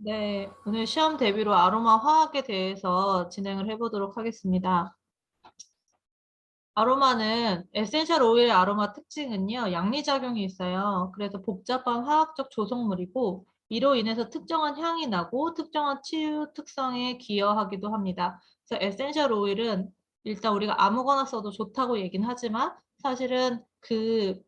네, 오늘 시험 대비로 아로마 화학에 대해서 진행을 해보도록 하겠습니다. 아로마는 에센셜 오일의 아로마 특징은요, 양리작용이 있어요. 그래서 복잡한 화학적 조성물이고 이로 인해서 특정한 향이 나고 특정한 치유 특성에 기여하기도 합니다. 그래서 에센셜 오일은 일단 우리가 아무거나 써도 좋다고 얘기는 하지만 사실은 그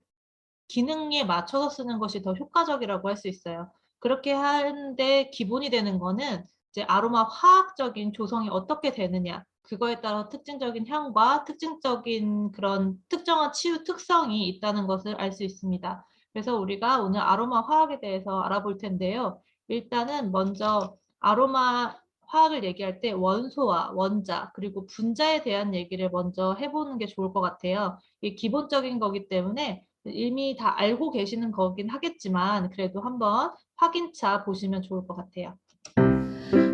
기능에 맞춰서 쓰는 것이 더 효과적이라고 할 수 있어요. 그렇게 하는데 기본이 되는 거는 이제 아로마 화학적인 조성이 어떻게 되느냐, 그거에 따라 특징적인 향과 특징적인 그런 특정한 치유 특성이 있다는 것을 알 수 있습니다. 그래서 우리가 오늘 아로마 화학에 대해서 알아볼 텐데요. 일단은 먼저 아로마 화학을 얘기할 때 원소와 원자 그리고 분자에 대한 얘기를 먼저 해보는 게 좋을 것 같아요. 이게 기본적인 거기 때문에 이미 다 알고 계시는 거긴 하겠지만 그래도 한번 확인차 보시면 좋을 것 같아요.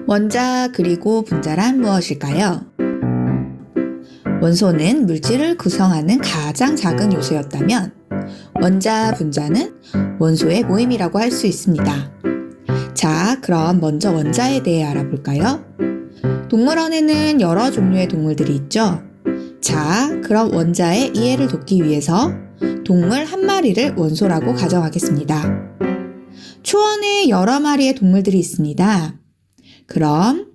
원자 그리고 분자란 무엇일까요? 원소는 물질을 구성하는 가장 작은 요소였다면 원자, 분자는 원소의 모임이라고 할 수 있습니다. 자, 그럼 먼저 원자에 대해 알아볼까요? 동물원에는 여러 종류의 동물들이 있죠? 자, 그럼 원자의 이해를 돕기 위해서 동물 한 마리를 원소라고 가정하겠습니다. 초원에 여러 마리의 동물들이 있습니다. 그럼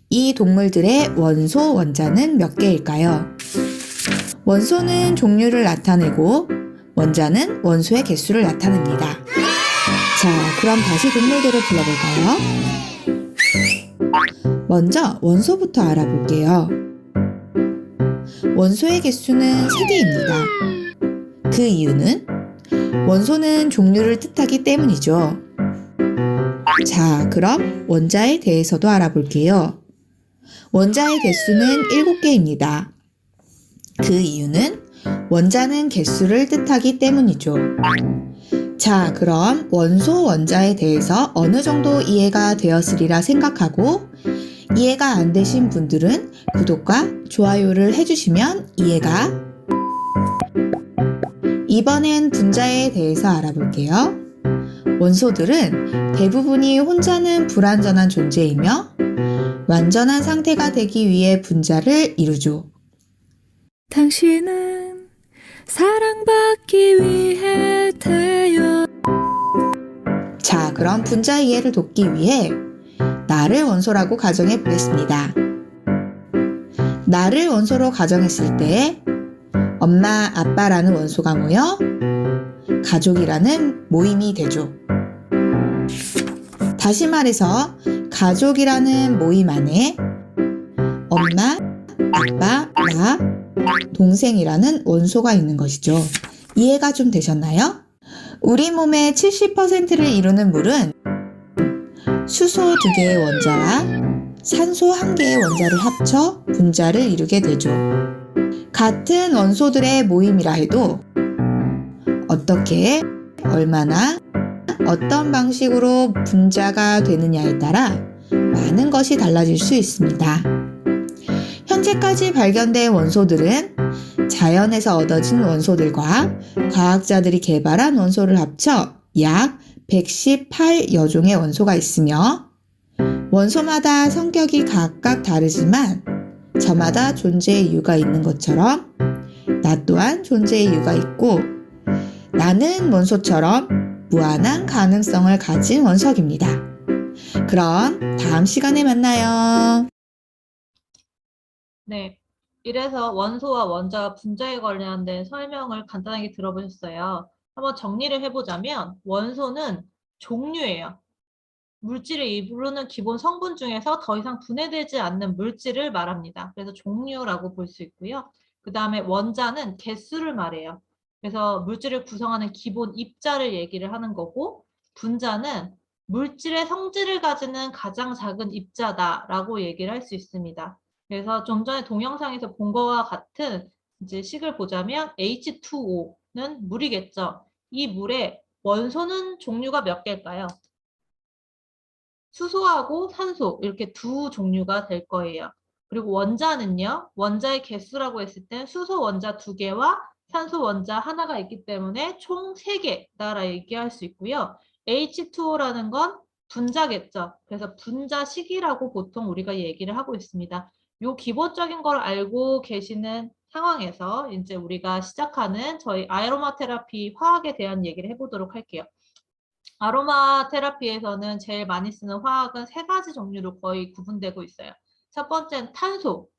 이 동물들의 원소, 원자는 몇 개일까요? 원소는 종류를 나타내고 원자는 원소의 개수를 나타냅니다. 자, 그럼 다시 동물들을 불러볼까요? 먼저 원소부터 알아볼게요. 원소의 개수는 3개입니다. 그 이유는 원소는 종류를 뜻하기 때문이죠. 자, 그럼 원자에 대해서도 알아볼게요. 원자의 개수는 7개입니다. 그 이유는 원자는 개수를 뜻하기 때문이죠. 자, 그럼 원소, 원자에 대해서 어느 정도 이해가 되었으리라 생각하고 이해가 안 되신 분들은 구독과 좋아요를 해주시면 이해가. 이번엔 분자에 대해서 알아볼게요. 원소들은 대부분이 혼자는 불완전한 존재이며 완전한 상태가 되기 위해 분자를 이루죠. 당신은 사랑받기 위해 태어. 자, 그럼 분자 이해를 돕기 위해 나를 원소라고 가정해 보겠습니다. 나를 원소로 가정했을 때 엄마, 아빠라는 원소가 모여 가족이라는 모임이 되죠. 다시 말해서 가족이라는 모임 안에 엄마, 아빠, 나, 동생이라는 원소가 있는 것이죠. 이해가 좀 되셨나요? 우리 몸의 70%를 이루는 물은 수소 2개의 원자와 산소 1개의 원자를 합쳐 분자를 이루게 되죠. 같은 원소들의 모임이라 해도 어떻게, 얼마나, 어떤 방식으로 분자가 되느냐에 따라 많은 것이 달라질 수 있습니다. 현재까지 발견된 원소들은 자연에서 얻어진 원소들과 과학자들이 개발한 원소를 합쳐 약 118여 종의 원소가 있으며 원소마다 성격이 각각 다르지만 저마다 존재의 이유가 있는 것처럼 나 또한 존재의 이유가 있고 나는 원소처럼 무한한 가능성을 가진 원석입니다. 그럼 다음 시간에 만나요. 네, 이래서 원소와 원자, 분자에 관련된 설명을 간단하게 들어보셨어요. 한번 정리를 해보자면 원소는 종류예요. 물질을 이루는 기본 성분 중에서 더 이상 분해되지 않는 물질을 말합니다. 그래서 종류라고 볼 수 있고요. 그 다음에 원자는 개수를 말해요. 그래서 물질을 구성하는 기본 입자를 얘기를 하는 거고, 분자는 물질의 성질을 가지는 가장 작은 입자다라고 얘기를 할 수 있습니다. 그래서 좀 전에 동영상에서 본 거와 같은 이제 식을 보자면 H2O는 물이겠죠. 이 물의 원소는 종류가 몇 개일까요? 수소하고 산소 이렇게 두 종류가 될 거예요. 그리고 원자는요. 원자의 개수라고 했을 때 수소 원자 2개와 산소 원자 하나가 있기 때문에 총 3개다라 얘기할 수 있고요. H2O라는 건 분자겠죠. 그래서 분자식이라고 보통 우리가 얘기를 하고 있습니다. 요 기본적인 걸 알고 계시는 상황에서 이제 우리가 시작하는 저희 아로마 테라피 화학에 대한 얘기를 해보도록 할게요. 아로마 테라피에서는 제일 많이 쓰는 화학은 세 가지 종류로 거의 구분되고 있어요. 첫 번째는 탄소,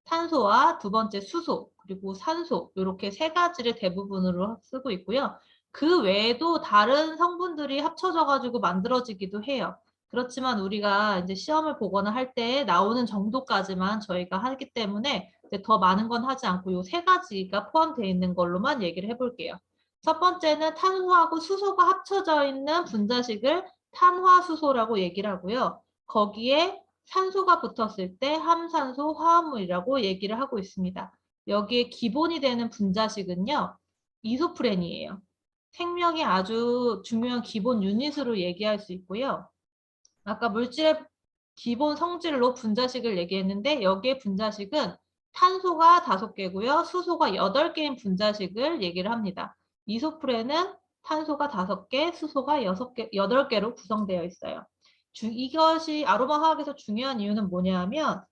탄소와 두 번째 수소, 그리고 산소 이렇게 세 가지를 대부분으로 쓰고 있고요. 그 외에도 다른 성분들이 합쳐져 가지고 만들어지기도 해요. 그렇지만 우리가 이제 시험을 보거나 할 때 나오는 정도까지만 저희가 하기 때문에 이제 더 많은 건 하지 않고 이 세 가지가 포함되어 있는 걸로만 얘기를 해볼게요. 첫 번째는 탄소하고 수소가 합쳐져 있는 분자식을 탄화수소라고 얘기를 하고요. 거기에 산소가 붙었을 때 함산소 화합물이라고 얘기를 하고 있습니다. 여기에 기본이 되는 분자식은요, 이소프렌이에요. 생명의 아주 중요한 기본 유닛으로 얘기할 수 있고요. 아까 물질의 기본 성질로 분자식을 얘기했는데 여기에 분자식은 탄소가 5개고요. 수소가 8개인 분자식을 얘기를 합니다. 이소프렌은 탄소가 5개, 수소가 8개로 구성되어 있어요. 이것이 아로마 화학에서 중요한 이유는 뭐냐면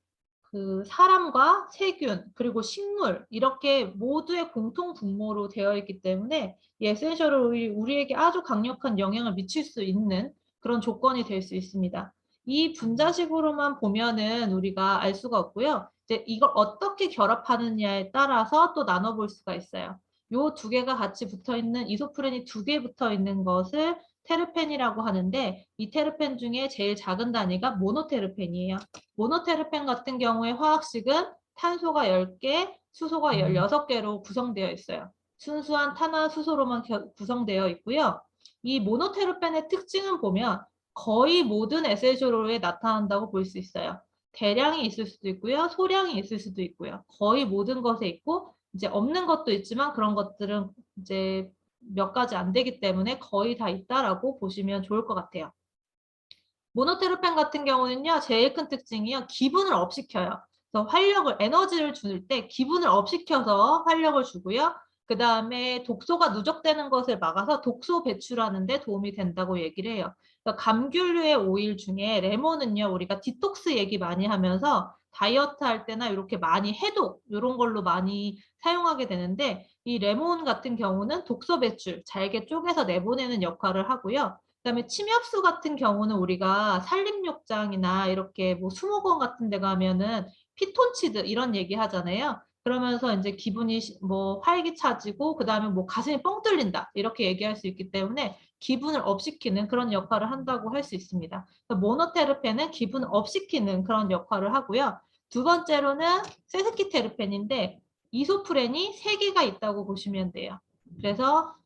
그 사람과 세균 그리고 식물 이렇게 모두의 공통 분모로 되어 있기 때문에 이 에센셜 오일이 우리에게 아주 강력한 영향을 미칠 수 있는 그런 조건이 될 수 있습니다. 이 분자식으로만 보면은 우리가 알 수가 없고요. 이제 이걸 어떻게 결합하느냐에 따라서 또 나눠볼 수가 있어요. 요 두 개가 같이 붙어 있는 이소프렌이 2개 붙어 있는 것을 테르펜이라고 하는데 이 테르펜 중에 제일 작은 단위가 모노테르펜이에요. 모노테르펜 같은 경우에 화학식은 탄소가 10개, 수소가 16개로 구성되어 있어요. 순수한 탄화수소로만 구성되어 있고요. 이 모노테르펜의 특징은 보면 거의 모든 에센셜 오일에 나타난다고 볼 수 있어요. 대량이 있을 수도 있고요. 소량이 있을 수도 있고요. 거의 모든 것에 있고 이제 없는 것도 있지만 그런 것들은 이제 몇 가지 안 되기 때문에 거의 다 있다라고 보시면 좋을 것 같아요. 모노테르펜 같은 경우는요, 제일 큰 특징이요, 기분을 업시켜요. 그래서 활력을, 에너지를 줄 때 기분을 업시켜서 활력을 주고요. 그 다음에 독소가 누적되는 것을 막아서 독소 배출하는 데 도움이 된다고 얘기를 해요. 그러니까 감귤류의 오일 중에 레몬은요, 우리가 디톡스 얘기 많이 하면서 다이어트 할 때나 이렇게 많이 해독, 이런 걸로 많이 사용하게 되는데 이 레몬 같은 경우는 독소 배출, 잘게 쪼개서 내보내는 역할을 하고요. 그다음에 침엽수 같은 경우는 우리가 산림욕장이나 이렇게 뭐 수목원 같은 데 가면은 피톤치드 이런 얘기 하잖아요. 그러면서 이제 기분이 뭐 활기차지고 그다음에 뭐 가슴이 뻥 뚫린다 이렇게 얘기할 수 있기 때문에 기분을 업시키는 그런 역할을 한다고 할 수 있습니다. 모노테르펜은 기분을 업시키는 그런 역할을 하고요. 두 번째로는 세스키테르펜인데 이소프렌이 3개가 있다고 보시면 돼요. 그래서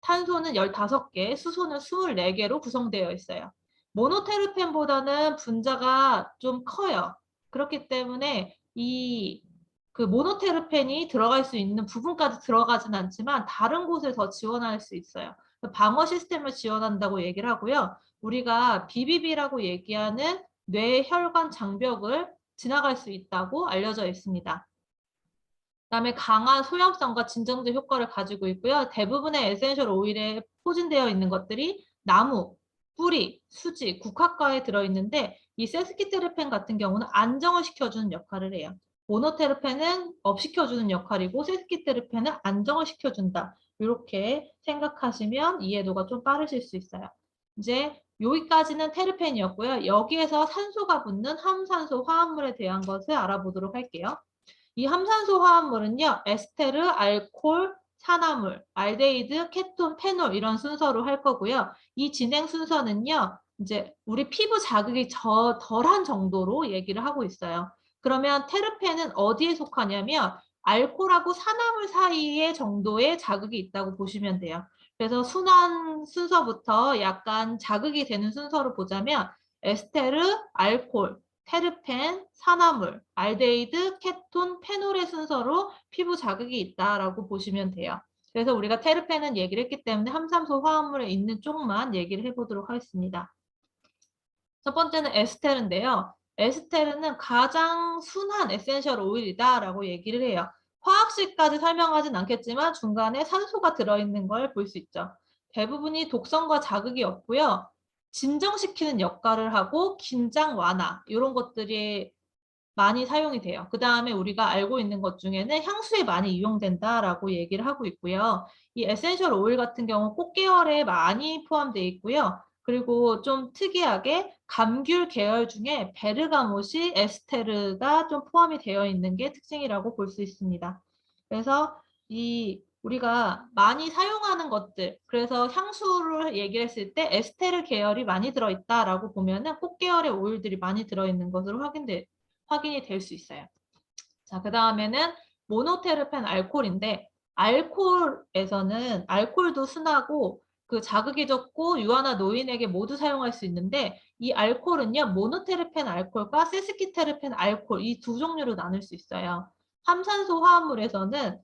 탄소는 15개, 수소는 24개로 구성되어 있어요. 모노테르펜보다는 분자가 좀 커요. 그렇기 때문에 이 그 모노테르펜이 들어갈 수 있는 부분까지 들어가진 않지만 다른 곳을 더 지원할 수 있어요. 방어 시스템을 지원한다고 얘기를 하고요. 우리가 BBB라고 얘기하는 뇌혈관 장벽을 지나갈 수 있다고 알려져 있습니다. 그다음에 강한 소염성과 진정제 효과를 가지고 있고요. 대부분의 에센셜 오일에 포진되어 있는 것들이 나무, 뿌리, 수지, 국화과에 들어있는데 이 세스키테르펜 같은 경우는 안정을 시켜주는 역할을 해요. 모노테르펜은 업시켜주는 역할이고 세스키테르펜은 안정을 시켜준다. 이렇게 생각하시면 이해도가 좀 빠르실 수 있어요. 이제 여기까지는 테르펜이었고요. 여기에서 산소가 붙는 함산소 화합물에 대한 것을 알아보도록 할게요. 이 함산소 화합물은요, 에스테르, 알코올, 산화물, 알데히드, 케톤, 페놀 이런 순서로 할 거고요. 이 진행 순서는요, 이제 우리 피부 자극이 덜한 정도로 얘기를 하고 있어요. 그러면 테르펜은 어디에 속하냐면 알코올하고 산화물 사이의 정도의 자극이 있다고 보시면 돼요. 그래서 순환 순서부터 약간 자극이 되는 순서로 보자면 에스테르, 알코올, 테르펜, 산화물, 알데히드, 케톤, 페놀의 순서로 피부 자극이 있다라고 보시면 돼요. 그래서 우리가 테르펜은 얘기를 했기 때문에 함산소 화합물에 있는 쪽만 얘기를 해보도록 하겠습니다. 첫 번째는 에스테르인데요. 에스테르는 가장 순한 에센셜 오일이다라고 얘기를 해요. 화학식까지 설명하진 않겠지만 중간에 산소가 들어있는 걸 볼 수 있죠. 대부분이 독성과 자극이 없고요. 진정시키는 역할을 하고 긴장 완화 이런 것들이 많이 사용이 돼요. 그 다음에 우리가 알고 있는 것 중에는 향수에 많이 이용된다라고 얘기를 하고 있고요. 이 에센셜 오일 같은 경우 꽃 계열에 많이 포함되어 있고요. 그리고 좀 특이하게 감귤 계열 중에 베르가못이 에스테르가 좀 포함이 되어 있는 게 특징이라고 볼 수 있습니다. 그래서 이 우리가 많이 사용하는 것들, 그래서 향수를 얘기를 했을 때 에스테르 계열이 많이 들어있다라고 보면은 꽃 계열의 오일들이 많이 들어있는 것으로 확인이 될 수 있어요. 자, 그 다음에는 모노테르펜 알코올인데, 알코올에서는 알코올도 순하고 그 자극이 적고 유아나 노인에게 모두 사용할 수 있는데, 이 알코올은요 모노테르펜 알코올과 세스키테르펜 알코올 이 두 종류로 나눌 수 있어요. 함산소 화합물에서는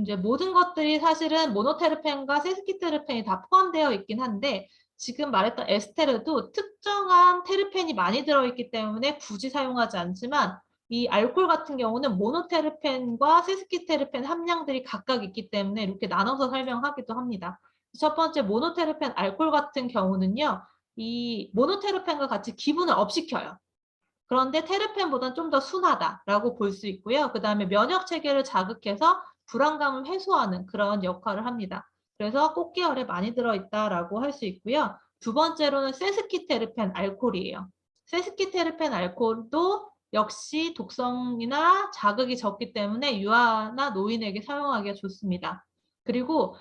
이제 모든 것들이 사실은 모노테르펜과 세스키테르펜이 다 포함되어 있긴 한데, 지금 말했던 에스테르도 특정한 테르펜이 많이 들어있기 때문에 굳이 사용하지 않지만, 이 알코올 같은 경우는 모노테르펜과 세스키테르펜 함량들이 각각 있기 때문에 이렇게 나눠서 설명하기도 합니다. 첫 번째 모노테르펜 알코올 같은 경우는요, 이 모노테르펜과 같이 기분을 업시켜요. 그런데 테르펜보다는 좀 더 순하다라고 볼 수 있고요. 그 다음에 면역 체계를 자극해서 불안감을 해소하는 그런 역할을 합니다. 그래서 꽃 계열에 많이 들어있다라고 할 수 있고요. 두 번째로는 세스키테르펜 알코올이에요. 세스키테르펜 알코올도 역시 독성이나 자극이 적기 때문에 유아나 노인에게 사용하기가 좋습니다. 그리고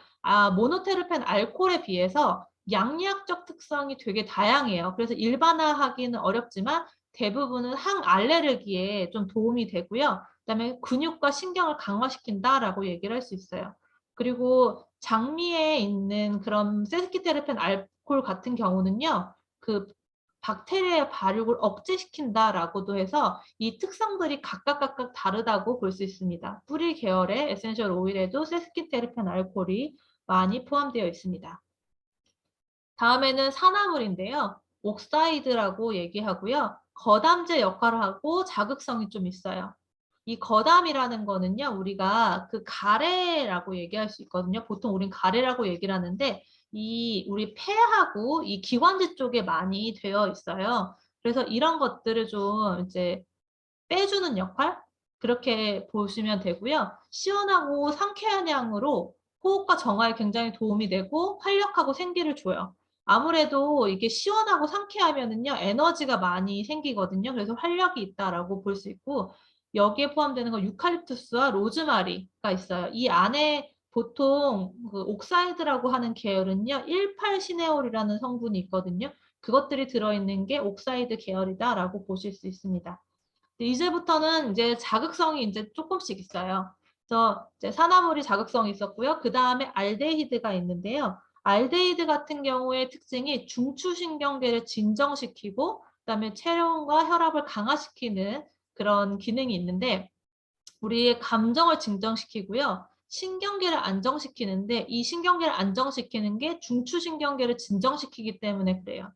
모노테르펜 알코올에 비해서 양리학적 특성이 되게 다양해요. 그래서 일반화하기는 어렵지만 대부분은 항알레르기에 좀 도움이 되고요. 그다음에 근육과 신경을 강화시킨다라고 얘기를 할 수 있어요. 그리고 장미에 있는 그런 세스키테르펜 알코올 같은 경우는요, 그 박테리아의 발육을 억제시킨다라고도 해서 이 특성들이 각각 다르다고 볼 수 있습니다. 뿌리 계열의 에센셜 오일에도 세스키테르펜 알코올이 많이 포함되어 있습니다. 다음에는 산화물인데요. 옥사이드라고 얘기하고요. 거담제 역할을 하고 자극성이 좀 있어요. 이 거담이라는 거는요, 우리가 그 가래라고 얘기할 수 있거든요. 보통 우린 가래라고 얘기를 하는데, 우리 폐하고 이 기관지 쪽에 많이 되어 있어요. 그래서 이런 것들을 좀 이제 빼주는 역할? 그렇게 보시면 되고요. 시원하고 상쾌한 향으로 호흡과 정화에 굉장히 도움이 되고 활력하고 생기를 줘요. 아무래도 이게 시원하고 상쾌하면은요, 에너지가 많이 생기거든요. 그래서 활력이 있다라고 볼 수 있고, 여기에 포함되는 건 유칼립투스와 로즈마리가 있어요. 이 안에 보통 그 옥사이드라고 하는 계열은요, 18시네올이라는 성분이 있거든요. 그것들이 들어있는 게 옥사이드 계열이다라고 보실 수 있습니다. 이제부터는 이제 자극성이 이제 조금씩 있어요. 그래서 이제 산화물이 자극성이 있었고요. 그 다음에 알데히드가 있는데요. 알데히드 같은 경우의 특징이 중추신경계를 진정시키고, 그다음에 체온과 혈압을 강화시키는 그런 기능이 있는데, 우리의 감정을 진정시키고요. 신경계를 안정시키는데, 이 신경계를 안정시키는 게 중추신경계를 진정시키기 때문에 그래요.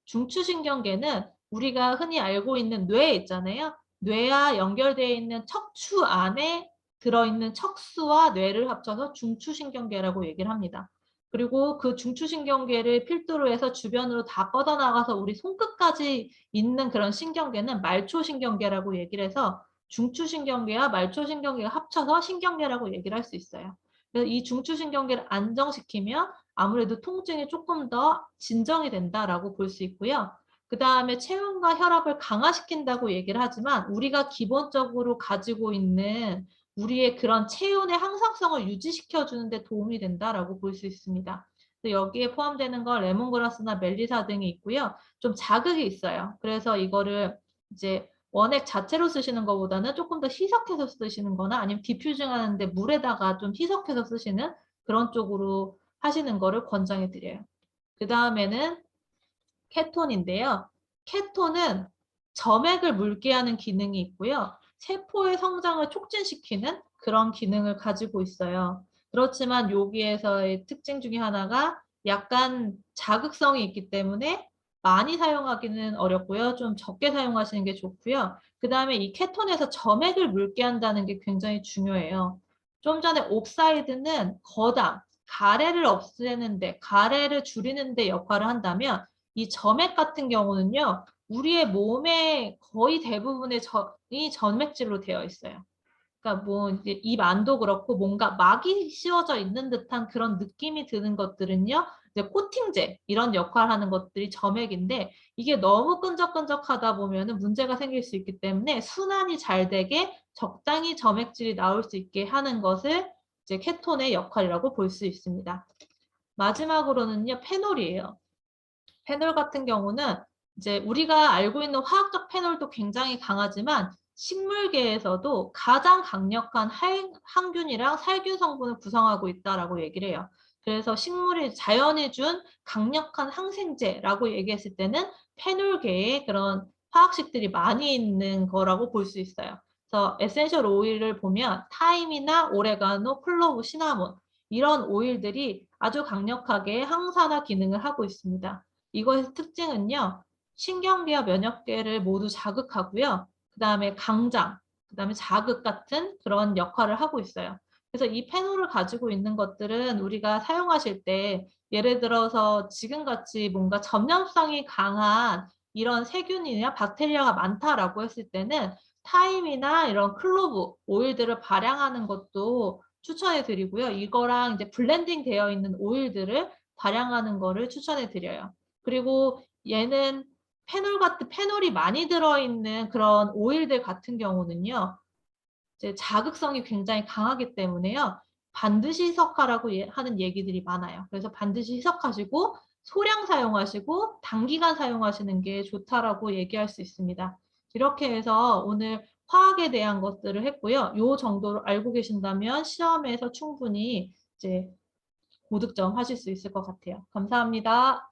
중추신경계는 우리가 흔히 알고 있는 뇌 있잖아요. 뇌와 연결되어 있는 척추 안에 들어있는 척수와 뇌를 합쳐서 중추신경계라고 얘기를 합니다. 그리고 그 중추신경계를 필두로 해서 주변으로 다 뻗어나가서 우리 손끝까지 있는 그런 신경계는 말초신경계라고 얘기를 해서 중추신경계와 말초신경계가 합쳐서 신경계라고 얘기를 할 수 있어요. 그래서 이 중추신경계를 안정시키면 아무래도 통증이 조금 더 진정이 된다라고 볼 수 있고요. 그 다음에 체온과 혈압을 강화시킨다고 얘기를 하지만 우리가 기본적으로 가지고 있는 우리의 그런 체온의 항상성을 유지시켜주는 데 도움이 된다라고 볼 수 있습니다. 여기에 포함되는 건 레몬그라스나 멜리사 등이 있고요. 좀 자극이 있어요. 그래서 이거를 이제 원액 자체로 쓰시는 것보다는 조금 더 희석해서 쓰시는 거나 아니면 디퓨징 하는데 물에다가 좀 희석해서 쓰시는 그런 쪽으로 하시는 거를 권장해 드려요. 그 다음에는 케톤인데요. 케톤은 점액을 묽게 하는 기능이 있고요. 세포의 성장을 촉진시키는 그런 기능을 가지고 있어요. 그렇지만 여기에서의 특징 중에 하나가 약간 자극성이 있기 때문에 많이 사용하기는 어렵고요. 좀 적게 사용하시는 게 좋고요. 그 다음에 이 케톤에서 점액을 묽게 한다는 게 굉장히 중요해요. 좀 전에 옥사이드는 거담, 가래를 없애는데, 가래를 줄이는 데 역할을 한다면 이 점액 같은 경우는요, 우리의 몸의 거의 대부분의 이 점액질로 되어 있어요. 그러니까 뭐 이제 입 안도 그렇고 뭔가 막이 씌워져 있는 듯한 그런 느낌이 드는 것들은요, 이제 코팅제 이런 역할을 하는 것들이 점액인데 이게 너무 끈적끈적하다 보면은 문제가 생길 수 있기 때문에 순환이 잘 되게 적당히 점액질이 나올 수 있게 하는 것을 이제 케톤의 역할이라고 볼 수 있습니다. 마지막으로는요, 페놀이에요. 페놀 같은 경우는 이제 우리가 알고 있는 화학적 페놀도 굉장히 강하지만 식물계에서도 가장 강력한 항균이랑 살균 성분을 구성하고 있다라고 얘기를 해요. 그래서 식물이 자연이 준 강력한 항생제라고 얘기했을 때는 페놀계에 그런 화학식들이 많이 있는 거라고 볼 수 있어요. 그래서 에센셜 오일을 보면 타임이나 오레가노, 클로브, 시나몬 이런 오일들이 아주 강력하게 항산화 기능을 하고 있습니다. 이것의 특징은요, 신경계와 면역계를 모두 자극하고요. 그 다음에 강장, 그 다음에 자극 같은 그런 역할을 하고 있어요. 그래서 이 페놀을 가지고 있는 것들은 우리가 사용하실 때 예를 들어서 지금같이 뭔가 전염성이 강한 이런 세균이나 박테리아가 많다라고 했을 때는 타임이나 이런 클로브 오일들을 발향하는 것도 추천해 드리고요. 이거랑 이제 블렌딩 되어 있는 오일들을 발향하는 거를 추천해 드려요. 그리고 얘는 페놀이 많이 들어있는 그런 오일들 같은 경우는요, 이제 자극성이 굉장히 강하기 때문에요, 반드시 희석하라고 하는 얘기들이 많아요. 그래서 반드시 희석하시고 소량 사용하시고 단기간 사용하시는 게 좋다라고 얘기할 수 있습니다. 이렇게 해서 오늘 화학에 대한 것들을 했고요. 요 정도로 알고 계신다면 시험에서 충분히 이제 고득점 하실 수 있을 것 같아요. 감사합니다.